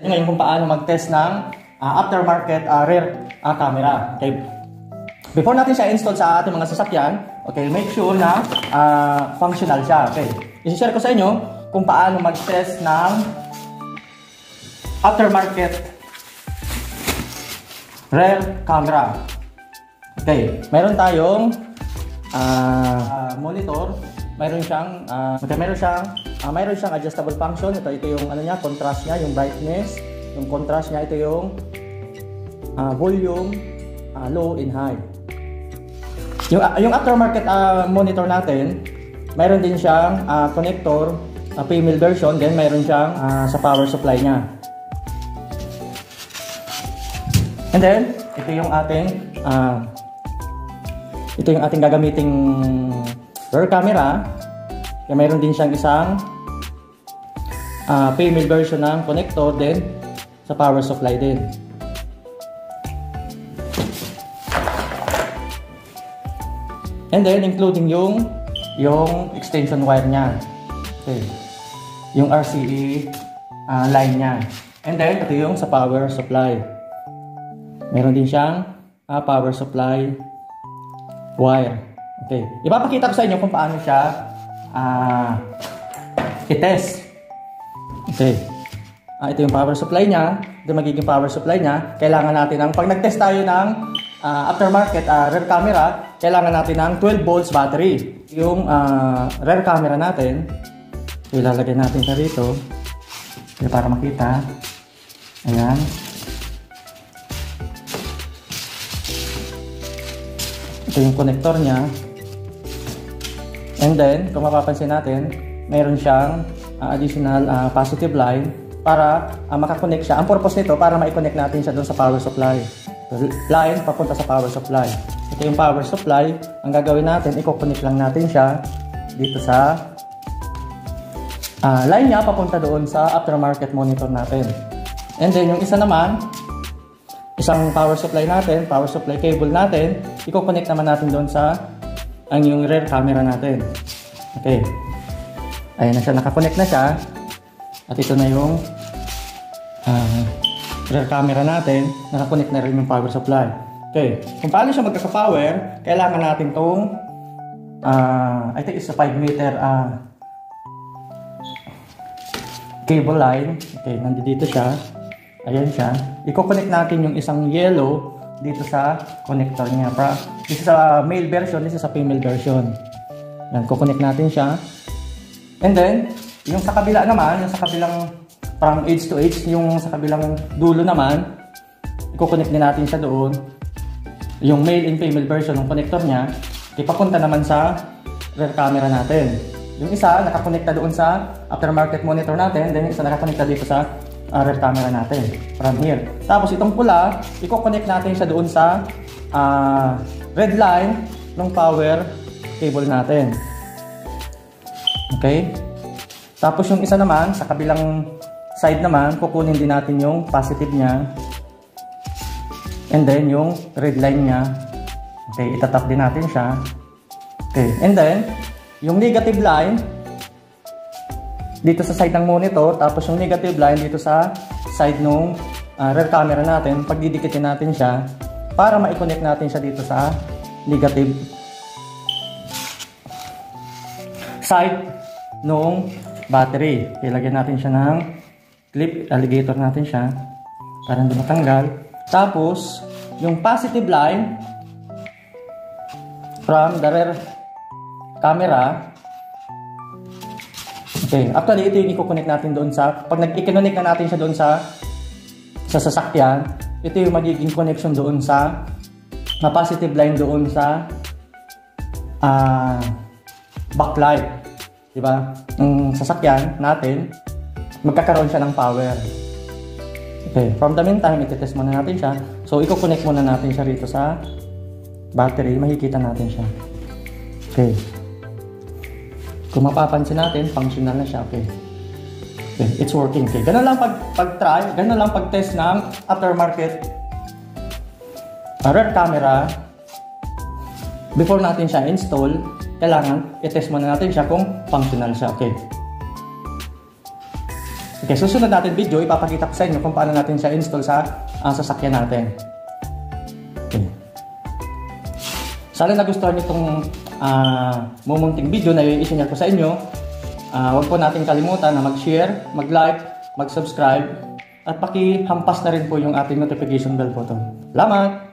Ngayon kung paano mag-test ng aftermarket rear camera. Okay. Before natin siya install sa ating mga sasakyan, okay, make sure na functional siya. Okay. I-share ko sa inyo kung paano mag-test ng aftermarket rear camera. Okay, meron tayong monitor. Mayroon siyang adjustable function. Ito yung ano niya, contrast niya, yung brightness, yung contrast niya, ito yung volume, low and high. Yung aftermarket monitor natin, mayroon din siyang connector, female version, then mayroon siyang sa power supply niya. And then ito yung ating gagamiting rear camera. Kaya mayroon din siyang isang female version ng connector, then sa power supply din. And then including yung extension wire niya. Okay. Yung RCA line niya. And then ito yung sa power supply. Meron din siyang power supply wire. Okay. Ipapakita ko sa inyo kung paano siya i-test. Okay. Ito yung power supply niya. Ito magiging power supply niya. Kailangan natin pag nag-test tayo ng aftermarket rear camera, kailangan natin ng 12 volts battery. Yung rear camera natin, ilalagay natin siya rito. Okay, para makita. Ayan. Ito yung connector niya. And then, kung mapapansin natin, mayroon siyang additional positive line para makakonect siya. Ang purpose nito, para ma-connect natin siya doon sa power supply. Line papunta sa power supply. Ito yung power supply. Ang gagawin natin, i-connect lang natin siya dito sa line niya papunta doon sa aftermarket monitor natin. And then, yung isa naman, isang power supply natin, power supply cable natin, i-connect naman natin doon sa yung rear camera natin. Okay. Ayan na siya, nakakonect na siya. At ito na yung rear camera natin, nakakonect na rin yung power supply. Okay. Kung paano siya magkaka-power, kailangan natin itong I think it's a 5 meter cable line. Okay, nandito siya. Ayan siya. I-connect natin yung isang yellow dito sa connector niya. This is a male version, this is a female version. Yan, kukonect natin siya. And then, yung sa kabila naman, yung sa kabilang from edge to edge, yung sa kabilang dulo naman, i-connect din natin siya doon. Yung male and female version ng connector niya, ipapunta naman sa rear camera natin. Yung isa, nakakonekta doon sa aftermarket monitor natin, then yung isa nakakonekta dito sa rear camera natin from here. Tapos itong pula, i-connect natin siya doon sa red line ng power cable natin. Okay? Tapos yung isa naman, sa kabilang side naman, kukunin din natin yung positive niya. And then yung red line niya. Okay, itatap din natin siya. Okay, and then yung negative line dito sa side ng monitor, tapos yung negative line dito sa side ng rear camera natin, pagdidikitin natin siya para ma-connect natin siya dito sa negative side ng battery. Ilagyan natin siya ng clip, alligator natin siya para hindi matanggal. Tapos yung positive line from the rear camera. Okay, actually ito yung i-connect natin doon sa, pag nag-i-connect na natin siya doon sa sasakyan, ito yung magiging connection doon sa positive line doon sa backlight. Diba? Ng sasakyan natin, magkakaroon siya ng power. Okay, from the meantime, iti-test muna natin siya. So, i-connect muna natin siya rito sa battery, makikita natin siya. Okay. Kung mapapansin natin, functional na siya. Okay. Okay, it's working. Okay. Ganun lang pag-try, ganun lang pag-test ng aftermarket rear camera. Before natin siya install, kailangan i-test muna natin siya kung functional siya. Okay. Okay, susunod natin video, ipapakita ko sa inyo kung paano natin siya install sa sasakyan natin. Okay. Sana nagustuhan nyo itong mumunting video na i-share ko sa inyo. Huwag po natin kalimutan na mag-share, mag-like, mag-subscribe, at pakihampas na rin po yung ating notification bell button. Salamat!